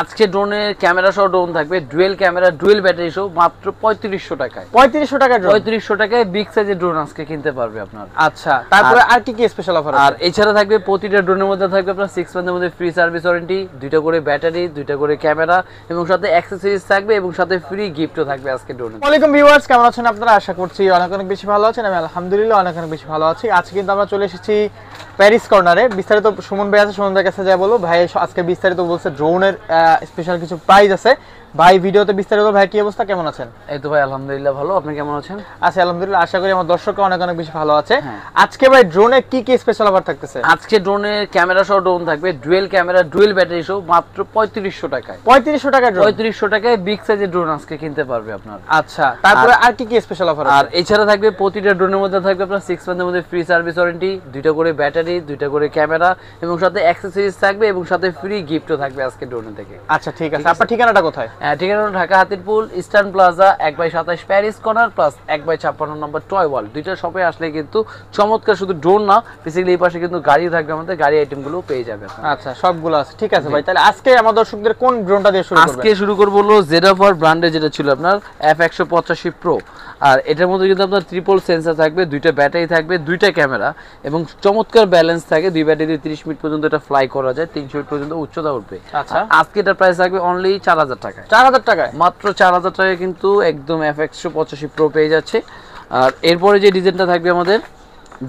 আজকে ড্রোনের ক্যামেরা সহ ড্রোন থাকবে, ডুয়েল ক্যামেরা ডুয়েল ব্যাটারি সহ মাত্র 3500 টাকায়। 3500 টাকা ড্রোন, 3500 টাকায় বিগ সাইজের ড্রোন আজকে কিনতে পারবে আপনার। আচ্ছা, তারপরে আর কি কি স্পেশাল অফার আছে? আর এছাড়া থাকবে প্রতিটা ড্রোনের মধ্যে থাকবে আপনার 6 মান্থের মধ্যে ফ্রি সার্ভিস ওয়ারেন্টি, দুইটা করে ব্যাটারি, দুইটা করে ক্যামেরা এবং সাথে অ্যাকসেসরিজ থাকবে এবং সাথে ফ্রি গিফটও থাকবে আজকে ড্রোনে। ওয়ালাইকুম ভিউয়ার্স, কেমন আছেন আপনারা? আশা করছি অনেক বেশি ভালো আছেন। আমি আলহামদুলিল্লাহ অনেক বেশি ভালো আছি। আজকে কিন্তু আমরা চলে এসেছি প্যারিস কর্নারে। বিস্তারিত সুমন ভাই আছে, সুমন ভাইয়ের কাছে যা বলবো। ভাই আজকে বিস্তারিত বলছে ড্রোনের স্পেশাল কিছু প্রাইস আছে। ভাই ভিডিওতে বিস্তারিত। ভাই কি অবস্থা, কেমন আছেন? এই তো ভাই আলহামদুলিল্লাহ ভালো, আপনি কেমন আছেন? আছি আলহামদুলিল্লাহ, আশা করি আমার দর্শকরা অনেক বেশি ভালো আছে। আজকে ভাই ড্রোনে কি কি স্পেশাল অফার থাকতেছে? আজকে ড্রোনের ক্যামেরা সহ ড্রোন থাকবে, ডুয়েল ক্যামেরা ডুয়েল ব্যাটারি সহ মাত্র 3500 টাকায়। 3500 টাকা ড্রোন, 3500 টাকায় বিগ সাইজের ড্রোন আজকে কিনতে পারবে আপনার। আচ্ছা, তারপরে আর কি কি স্পেশাল অফার আছে? আর এছাড়া থাকবে প্রতিটা ড্রোনের মধ্যে থাকবে আপনার 6 মান্থের মধ্যে ফ্রি সার্ভিস ওয়ারেন্টি, দুইটা করে ব্যাটারি, দুইটা করে ক্যামেরা এবং সাথে অ্যাকসেসরিজ থাকবে এবং সাথে ফ্রি গিফটও থাকবে আজকে ড্রোন থেকে। আচ্ছা ঠিক আছে, আপনার ঠিকানাটা কোথায়? ঠিকানা Dhaka Hatirpool eastern plaza 1/27 Paris corner plus 1/56 নম্বর টয় ওয়াল। দুইটা শপে আসলে কিন্তু চমৎকার শুধু ড্রোন না, বেসিক্যালি এই পাশে কিন্তু গাড়ি থাকবে, আমাদের গাড়ি আইটেমগুলো পেয়ে যাবে। আচ্ছা, সবগুলো আছে, ঠিক আছে ভাই। তাহলে আজকে আমার দর্শকদের কোন ড্রোনটা দিয়ে শুরু করব? আজকে শুরু করব হলো জেডাফার ব্র্যান্ডের যেটা ছিল আপনার F185 Pro। আর এটার মধ্যে কিন্তু আপনার ট্রিপল সেন্সর থাকবে, দুইটা ব্যাটারি থাকবে, দুইটা ক্যামেরা এবং চমৎকার ব্যালেন্স থাকে। দুই ব্যাটারি দিয়ে 30 মিনিট পর্যন্ত এটা ফ্লাই করা যায়, 300 ফিট পর্যন্ত উচ্চতা উঠবে। আচ্ছা, আজকে এটার প্রাইস থাকবে অনলি 4000 টাকায়। 4000 টাকায়, মাত্র 4000 টাকায় কিন্তু একদম F185 Pro পেয়ে যাচ্ছে। আর এরপরে যে ডিজাইনটা থাকবে আমাদের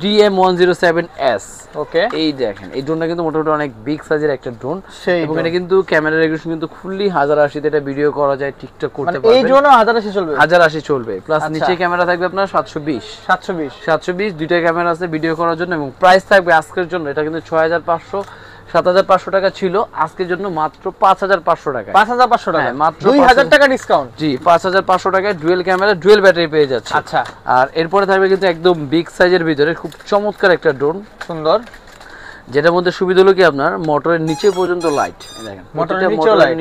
DM107S। ওকে, এই দেখেন এই ড্রোনটা কিন্তু মোটামুটি অনেক বিগ সাইজের একটা ড্রোন এবং এটা কিন্তু ক্যামেরা রেজোলিউশন কিন্তু ফুললি 1080 তে এটা ভিডিও করা যায়, টিকটক করতে পারবেন। এই ড্রোনও 1080 চলবে? 1080 চলবে, প্লাস নিচে ক্যামেরা থাকবে আপনার 720 দুইটা ক্যামেরা আছে ভিডিও করার জন্য। এবং প্রাইস থাকবে আজকের জন্য এটা কিন্তু 7500 টাকা ছিল, আজকের জন্য মাত্র 5500 টাকা। 5500 টাকা, মাত্র 2000 টাকা ডিসকাউন্ট। জি, 5500 টাকায় ডুয়েল ক্যামেরা ডুয়েল ব্যাটারি পেয়ে যাচ্ছে। আচ্ছা, আর এরপরে থাকবে কিন্তু একদম বিগ সাইজের ভিতরে খুব চমৎকার একটা ড্রোন, সুন্দর, যেটার মধ্যে সুবিধা হলো কি আপনার মোটরের নিচে পর্যন্ত লাইট। দেখেন মোটরের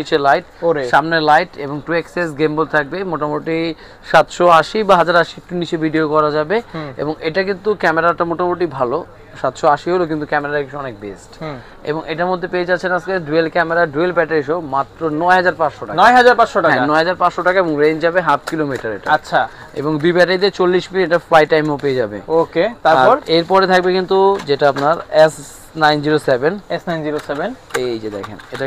নিচে লাইট, সামনে লাইট এবং 2xs গেমবল থাকবে। মোটামুটি 780 বা 1080 একটু নিচে ভিডিও করা যাবে। এবং এটা কিন্তু ক্যামেরাটা মোটামুটি ভালো, 780 হলো কিন্তু ক্যামেরা অনেক বেস্ট। এবং এটার মধ্যে পেয়ে যাচ্ছেন আজকে ডুয়েল ক্যামেরা ডুয়েল ব্যাটারি সহ মাত্র 9500 টাকা। 9500 টাকা, 9500 টাকা এবং রেঞ্জ যাবে 1/2 কিলোমিটার এটা। আচ্ছা, এবং দুই ব্যাটারি দিয়ে 40 মিনিট এটা ফ্লাই টাইমও পেয়ে যাবে। ওকে, তারপর এরপরে থাকবে কিন্তু যেটা আপনার S907। এই যে দেখেন এটা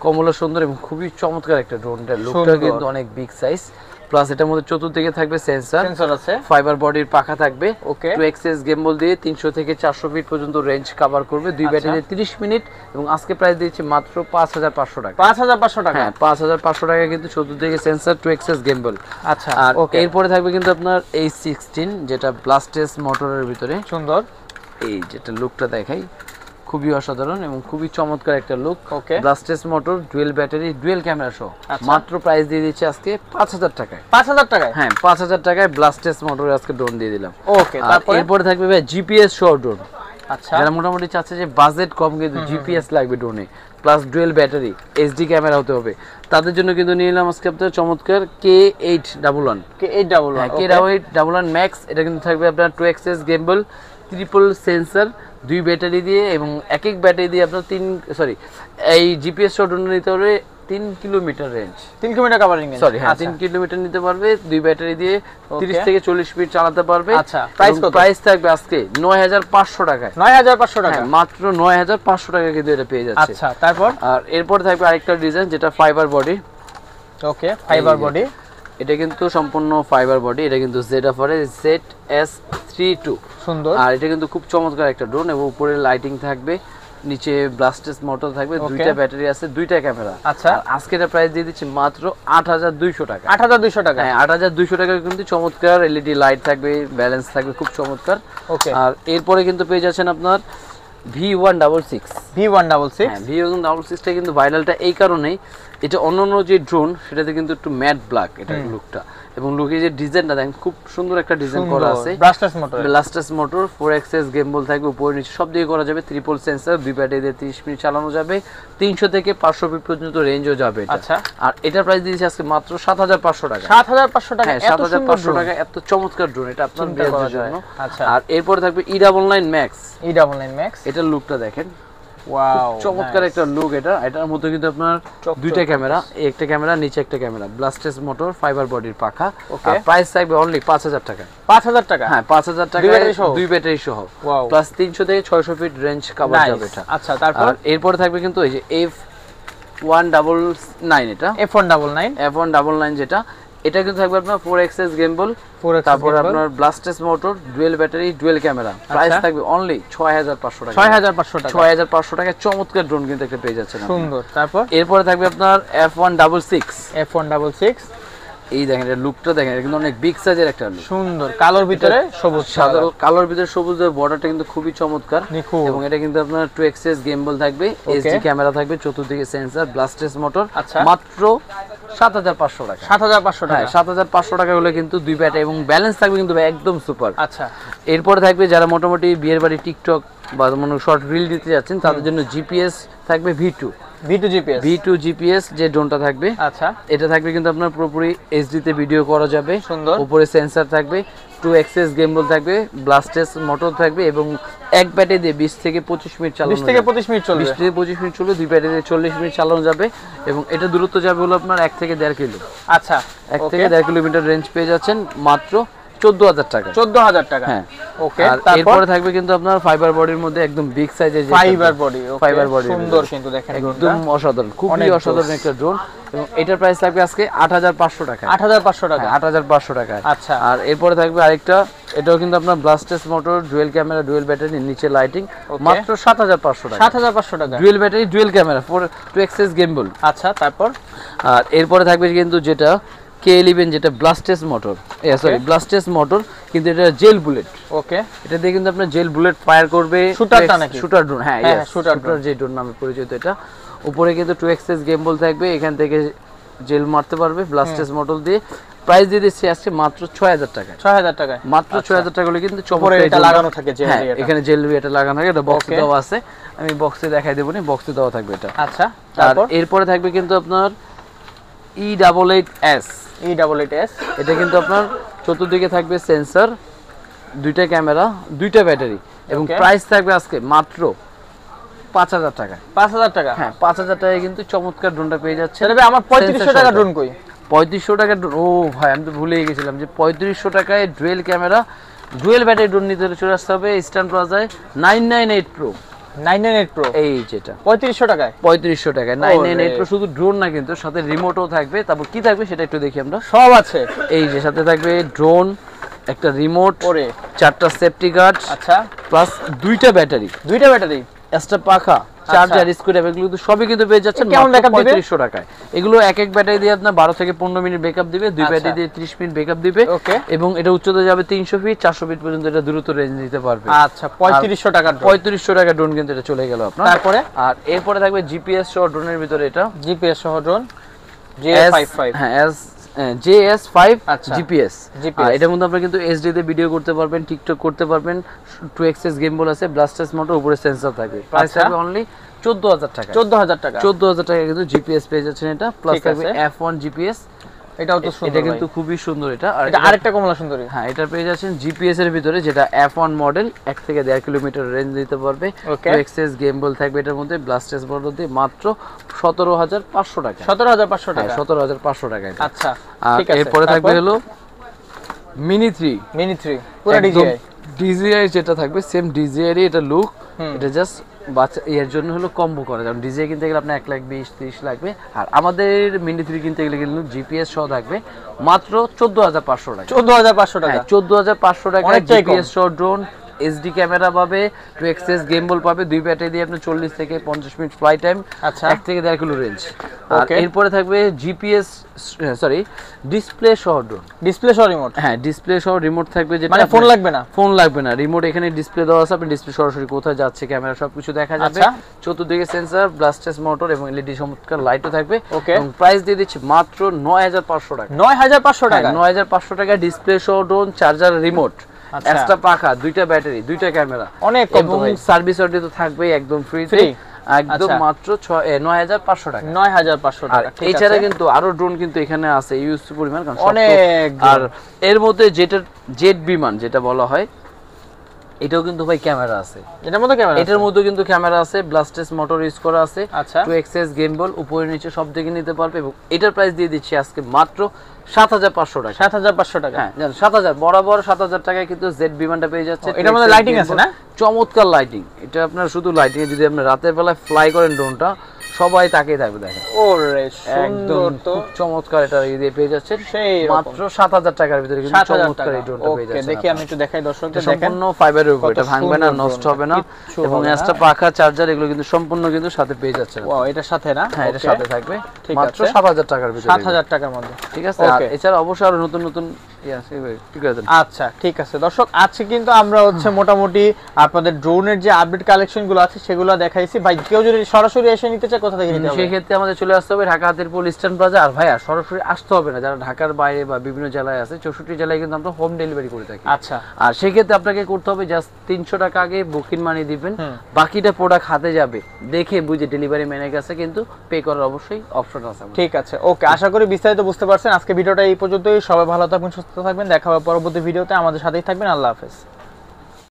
কমলা সুন্দরী এবং খুবই চমৎকার একটা ড্রোন। এর লুকটা কিন্তু অনেক বিগ সাইজ, প্লাস এটার মধ্যে চতুর্দিকে থাকবে সেন্সর আছে, ফাইবার বডির পাখা থাকবে। ওকে, 2xs গেমবল দিয়ে 300 থেকে 400 ফিট পর্যন্ত রেঞ্জ কভার করবে, দুই ব্যাটারি 30 মিনিট। এবং আজকে প্রাইস দিয়েছি মাত্র 5500 টাকা। 5500 টাকা, হ্যাঁ 5500 টাকা কিন্তু চতুর্দিকে সেন্সর 2xs গেমবল। আচ্ছা, আর এরপরে থাকবে কিন্তু আপনার H16 যেটা ব্লাস্টেস মোটরের ভিতরে, সুন্দর। এই যেটা লুকটা দেখাই, খুবই অসাধারণ এবং খুবই চমৎকার একটা look. Okay, brushless motor dual battery dual camera সহ মাত্র প্রাইস দিয়ে দিচ্ছি আজকে 5000 টাকায়। 5000 টাকায়, হ্যাঁ 5000 টাকায় ব্লাস্টেস মোটর আজকে ড্রোন দিয়ে দিলাম। ওকে, তারপর এরপর থাকবে ভাই জিপিএস সহ ড্রোন। আচ্ছা, যারা মোটামুটি চাচ্ছে যে বাজেট কম কিন্তু জিপিএস লাগবে ড্রোনে, plus dual battery HD camera হতে হবে, তাদের জন্য কিন্তু নিয়ে নিলাম আজকে আপনার চমৎকার K811 ম্যাক্স। এটা কিন্তু থাকবে আপনার 2xs গেমবল, ট্রিপল সেন্সর, দুই ব্যাটারি দিয়ে এবং এক ব্যাটারি দিয়ে আপনার এই জিপিএস শট নিতে পারবে 3 kilometre range, 3 kilometre covering range, 3 kilometre নিতে পারবে, দুই ব্যাটারি দিয়ে 30 থেকে 40 মিনিট চালাতে পারবে। আচ্ছা, প্রাইস কত? প্রাইস থাকবে আজকে 9500 টাকায়। 9500 টাকা, মাত্র 9500 টাকা কিন্তু এটা পেয়ে যাচ্ছে। আচ্ছা, তারপর আর এরপর থাকবে আরেকটা ডিজাইন যেটা ফাইবার বডি। ওকে, ফাইবার বডি, এটা কিন্তু সম্পূর্ণ ফাইবার বডি। এটা কিন্তু জেডাফার ZS32, সুন্দর। আর এটা কিন্তু খুব চমৎকার একটা ড্রোন এবং উপরে লাইটিং থাকবে, নিচে ব্লাস্টেস মোটর থাকবে, দুইটা ব্যাটারি আছে, দুইটা ক্যামেরা। আচ্ছা, আজকে এটা প্রাইস দিয়ে দিচ্ছি মাত্র 8200 টাকা। 8200 টাকা, হ্যাঁ 8200 টাকা কিন্তু চমৎকার এলইডি লাইট থাকবে, ব্যালেন্স থাকবে, খুব চমৎকার। ওকে, আর এরপরে কিন্তু পেয়ে যাচ্ছেন আপনার V166। V166টা কিন্তু ভাইরালটা এই কারণেই, এটা অন্যান্য যে ড্রোন সেটাতে কিন্তু একটু ম্যাট ব্ল্যাক এটা লুকটা, এবং লুকে যে ডিজাইনটা দেখেন খুব সুন্দর একটা ডিজাইন করা আছে। ব্লাস্টাস মোটর 4xs গেমবল থাকবে, উপরে নিচে সব দিকে করা যাবে, ট্রিপল সেন্সর, দুই ব্যাটারি দিয়ে 30 মিনিট চালানো যাবে, 300 থেকে 500 ফিট পর্যন্ত রেঞ্জও যাবে। আচ্ছা, আর এটার প্রাইস দিয়েছি আজকে মাত্র 7500 টাকা। 7500 টাকা, 7500 টাকা, এত চমৎকার ড্রোন, এটা আপনার বিয়ের জন্য। আচ্ছা, আর এরপর থাকবে E99 ম্যাক্স। E99 ম্যাক্স, এটার লুকটা দেখেন ওয়াও, চমৎকার একটা লুক এটা। এটার মধ্যে কিন্তু আপনার দুইটা ক্যামেরা, একটা ক্যামেরা নিচে একটা ক্যামেরা, ব্লাস্টেস মোটর, ফাইবার বডির পাখা। আর প্রাইস থাকবে অনলি 5000 টাকা। 5000 টাকা? হ্যাঁ 5000 টাকা, দুই ব্যাটারি সহ, প্লাস 300 থেকে 600 ফিট রেঞ্জ কভার যাবে এটা। আচ্ছা, তারপর এরপরে থাকবে কিন্তু এই যে F199, এটা F199 যেটা, এটা কিন্তু থাকবে আপনার 4xs গেমবল, তারপর আপনার brushless motor, dual battery, dual camera. Price থাকবে অনলি 6500 টাকা। 6500 টাকা চমৎকার ড্রোন কিন্তু একটা পেয়ে যাচ্ছেন। সুন্দর। তারপর এরপরে থাকবে আপনার F166। এই দেখেন এর লুকটা দেখেন, এটা কিন্তু অনেক বিগ সাইজের একটা লুক। সুন্দর, কালোর ভিতরে সবুজ, সাদা কালোর ভিতরে সবুজ, বর্ডারটা কিন্তু খুবই চমৎকার। এবং এটা কিন্তু আপনার 2xs গেমবল থাকবে, এইচডি ক্যামেরা থাকবে, চতুর্দিকে সেন্সর, ব্লাস্টেস মোটর। মাত্র 7500 টাকা। 7500 টাকা? হ্যাঁ 7500 টাকা হলে কিন্তু দুই ব্যাটারি এবং ব্যালেন্স থাকবে কিন্তু একদম সুপার। আচ্ছা, এরপরে থাকবে যারা মোটামুটি বিয়ের বাড়ি, টিকটক বা মনে শর্ট রিল দিতে যাচ্ছেন, তাদের জন্য জিপিএস থাকবে V2 জিপিএস যে ড্রোনটা থাকবে। আচ্ছা, এটা থাকবে কিন্তু আপনার পুরোপুরি এইচডি তে ভিডিও করা যাবে। সুন্দর। উপরে সেন্সর থাকবে, 2xs গেমবল থাকবে, ব্লাস্টেস মোটর থাকবে এবং এক ব্যাটারি দিয়ে 20 থেকে 25 মিনিট চালানো যাবে। 20 থেকে 25 মিনিট চলবে? 20 থেকে 25 মিনিট চলবে, দুই ব্যাটারি দিয়ে 40 মিনিট চালানো যাবে। এবং এটা দূরত্ব যাবে হলো আপনার 1 থেকে 1.5 কিলো। আচ্ছা, 1 থেকে 1.5 কিলোমিটার রেঞ্জ পেয়ে যাচ্ছেন মাত্র 14000 টাকা। 14000 টাকা? হ্যাঁ। ওকে। আর এরপরে থাকবে কিন্তু আপনার ফাইবার বডির মধ্যে একদম বিগ সাইজের যে ফাইবার বডি। ফাইবার বডি সুন্দর কিন্তু দেখেন, একদম অসাধারণ, খুবই অসাধারণ একটা ড্রোন। এবং এটার প্রাইস থাকবে আজকে 8500 টাকা। 8500 টাকা? 8500 টাকা। আচ্ছা। আর এরপরে থাকবে আরেকটা, এটাও কিন্তু আপনার brushless motor, dual camera, dual battery, নিচে লাইটিং, মাত্র 7500 টাকা। 7500 টাকা? Dual battery, dual camera, 2xs gimbal. আচ্ছা, তারপর? আর এরপরে থাকবে কিন্তু যেটা K11, যেটা ব্লাস্টেস মোটর, ব্লাস্টেস মোটর, কিন্তু এটা জেল বুলেট। ওকে। এটা দিয়ে কিন্তু আপনার জেল বুলেট ফায়ার করবে, শুটারটা নাকি? Shooter drone. হ্যাঁ, শুটার যে ড্রোন নামে পরিচিত এটা। উপরে কিন্তু 2xs গেমবল থাকবে, এখান থেকে জেল মারতে পারবে ব্লাস্টেস মোটর দিয়ে। প্রাইস দিয়ে দিচ্ছি আজকে মাত্র 6000 টাকা। 6000 টাকা? মাত্র 6000 টাকা হলে কিন্তু উপরে এটা লাগানো থাকে জেল দিয়ে। এখানে জেল এটা লাগানো থাকে, এটা বক্সে দেওয়া আছে, আমি বক্সে দেখাই দেব না, বক্সে দেওয়া থাকবে এটা। আচ্ছা, তারপর এরপরে থাকবে কিন্তু আপনার E88S। এটা কিন্তু আপনার চতুর্দিকে থাকবে সেন্সর, দুইটা ক্যামেরা, দুইটা ব্যাটারি এবং প্রাইস থাকবে আজকে মাত্র 5000 টাকা। 5000 টাকা? হ্যাঁ 5000 টাকায় কিন্তু চমৎকার ড্রোনটা পেয়ে যাচ্ছে। আমার 3500 টাকা ড্রোন কই? 3500 টাকা ড্রোন? ও ভাই, আমি তো ভুলেই গেছিলাম যে 3500 টাকায় dual camera, dual battery drone নিতে চলে আসতে হবে ইস্টার্ন প্লাজায়। 998 প্রো। 998 প্রো এই যেটা 3500 টাকায়? 3500 টাকায় 998 প্রো। শুধু ড্রোন না, কিন্তু সাথে রিমোটও থাকবে। তারপর কি থাকবে সেটা একটু দেখি আমরা। সব আছে। এই যে সাথে থাকবে ড্রোন, একটা রিমোট, ওরে 4টা সেফটি গার্ড, আচ্ছা, প্লাস দুইটা ব্যাটারি, এক্সট্রা পাখা, চার্জার, স্ক্রু, এগুলো কিন্তু সবই কিন্তু পেয়ে যাচ্ছেন মাত্র 3500 টাকায়। এগুলো এক এক ব্যাটারি দিয়ে আপনার 12 থেকে 15 মিনিট ব্যাকআপ দিবে, দুই ব্যাটারি দিয়ে 30 মিনিট ব্যাকআপ দিবে। এবং এটা উচ্চতা যাবে 300 ফিট, 400 ফিট পর্যন্ত এটা দ্রুত রেঞ্জ দিতে পারবে। আচ্ছা, 3500 টাকা। 3500 টাকা ড্রোন কিন্তু এটা চলে গেল আপনার। তারপরে আর এরপরে থাকবে জিপিএস সহ ড্রোনের ভিতরে, এটা জিপিএস সহ ড্রোন JS55। হ্যাঁ, JS5 জিপিএস। আর এটার মধ্যে আপনি কিন্তু এইচডি তে ভিডিও করতে পারবেন, টিকটক করতে পারবেন, 2xs গেমবল আছে, ব্লাস্টেস মোটর, উপরে সেন্সর থাকবে। প্রাইস থাকবে অনলি 14000 টাকা। 14000 টাকা? 14000 টাকা কিন্তু জিপিএস পেয়ে যাচ্ছেন এটা। প্লাস থাকবে F1 জিপিএস, এটাও তো সুন্দর, এটা কিন্তু খুবই সুন্দর। এটা আর এটা আরেকটা কমলা সুন্দরী। হ্যাঁ, এটা পেয়ে যাচ্ছেন জিপিএস এর ভিতরে, যেটা F1 মডেল, 1 থেকে 1.5 কিলোমিটার রেঞ্জ দিতে পারবে। 2xs গেমবল থাকবে এটার মধ্যে, ব্লাস্টেস মোটর দিয়ে মাত্র 17500 টাকা। 17500 টাকা? 17500 টাকা এটা। আচ্ছা, ঠিক আছে। এরপরে থাকবে হলো মিনি 3 পুরো DJI যেটা থাকবে, সেম DJI এর এটা লুক। এটা জাস্ট বাচ্চা এর জন্য হলো কম্বো করা, কারণ DJI কিনতে গেলে আপনার 1,20,30 লাগবে। আর আমাদের মিনি 3 কিনতে গেলে কিন্তু জিপিএস সহ থাকবে মাত্র 14500 টাকা। 14500 টাকা? 14500 টাকা জিপিএস সহ ড্রোন, এইচডি ক্যামেরা পাবে, 2xs গেমবল পাবে, দুই ব্যাটারি দিয়ে আপনি 40 থেকে 50 মিনিট ফ্লাই টাইম, 1 থেকে 1.5 কিলো রেঞ্জ। আর এরপরে থাকবে জিপিএস ডিসপ্লে সহ ড্রোন, ডিসপ্লে সহ রিমোট। হ্যাঁ, ডিসপ্লে সহ রিমোট থাকবে, যেটা মানে ফোন লাগবে না? ফোন লাগবে না, রিমোট এখানে ডিসপ্লে দেওয়া আছে, আপনি ডিসপ্লে সরাসরি কোথায় যাচ্ছে, ক্যামেরা সবকিছু দেখা যাবে। চতুর্দিকে সেন্সর, ব্লাস্টেস মোটর এবং এলইডি চমৎকার লাইটও থাকবে। এবং প্রাইস দিয়ে দিচ্ছি মাত্র 9500 টাকা। 9500 টাকা? 9500 টাকা ডিসপ্লে সহ ড্রোন, চার্জার, রিমোট, এক্সট্রা পাখা, দুইটা ব্যাটারি, দুইটা ক্যামেরা, অনেক কম তো ভাই। সার্ভিস ওয়ারেন্টি তো থাকবেই একদম ফ্রি, একদম মাত্র 9500 টাকা। 9500 টাকা। এছাড়া কিন্তু আরো ড্রোন কিন্তু এখানে আছে ইউজ পরিমাণ, কারণ অনেক। আর এর মধ্যে যেটা জেট বিমান যেটা বলা হয়, এটাও কিন্তু ভাই ক্যামেরা আছে, এটার মধ্যে ক্যামেরা, এটার মধ্যে কিন্তু ক্যামেরা আছে, ব্লাস্টেস মোটর ইউজ করা আছে, আচ্ছা 2xs গেম বল উপরে নিচে সব দিকে নিতে পারবে। এবং এটার প্রাইস দিয়ে দিচ্ছি আজকে মাত্র 7500 টাকা। 7500 টাকা, হ্যাঁ জান 7000 বরাবর 7000 টাকায় কিন্তু জেড বিমানটা পেয়ে যাচ্ছে। এটার মধ্যে লাইটিং আছে না? চমৎকার লাইটিং, এটা আপনার শুধু লাইটিং এ যদি আপনি রাতের বেলায় ফ্লাই করেন ড্রোনটা সবাই তাকিয়ে থাকবে দেখেন। ওরে সুন্দর তো, খুব চমৎকার এটা দিয়ে পেয়ে যাচ্ছেন সেই মাত্র 7000 টাকার ভিতরে কিন্তু চমৎকার এই ড্রোনটা পেয়ে যাচ্ছেন। ওকে দেখি আমি একটু দেখাই দর্শকদের, দেখেন সম্পূর্ণ ফাইবারের উপর, এটা ভাঙবে না, নষ্ট হবে না। এবং এক্সট্রা পাখা চার্জার এগুলো কিন্তু সম্পূর্ণ কিন্তু সাথে পেয়ে যাচ্ছেন। ওয়াও, এটার সাথে না? হ্যাঁ এটা সাথে থাকবে ঠিক মাত্র আছে 7000 টাকার ভিতরে, 7000 টাকার মধ্যে, ঠিক আছে। আর এছাড়া অবশ্যই আরো নতুন নতুন ঠিক আছে। আচ্ছা ঠিক আছে দর্শক, আজকে কিন্তু আমরা হচ্ছে মোটামুটি আপনাদের ড্রোনের যে আপডেট কালেকশন গুলো আছে সেগুলো দেখাইছি। ভাই কেউ যদি সরাসরি এসে নিতে চায় কোথা থেকে নিতে হবে? সেই ক্ষেত্রে আমাদের চলে আসতে হবে ঢাকা হাতিরপুল ইস্টার্ন প্লাজা। আর ভাইয়া সরাসরি আসতে হবে না, যারা ঢাকার বাইরে বা বিভিন্ন জেলায় আছে 64 জেলায় কিন্তু আমরা হোম ডেলিভারি করে থাকি। আচ্ছা, আর সেই ক্ষেত্রে আপনাকে করতে হবে জাস্ট 300 টাকা আগে বুকিং মানি দিবেন, বাকিটা প্রোডাক্ট হাতে যাবে, দেখে বুঝে ডেলিভারি ম্যানের কাছে কিন্তু পে করার অবশ্যই অপশন আছে। ঠিক আছে ওকে, আশা করি বিস্তারিত বুঝতে পারছেন। আজকে ভিডিওটা এই পর্যন্তই, সবাই ভালো থাকবেন, সুস্থ থাকবেন, দেখা হবে পরবর্তী ভিডিওতে, আমাদের সাথেই থাকবেন। আল্লাহ হাফেজ।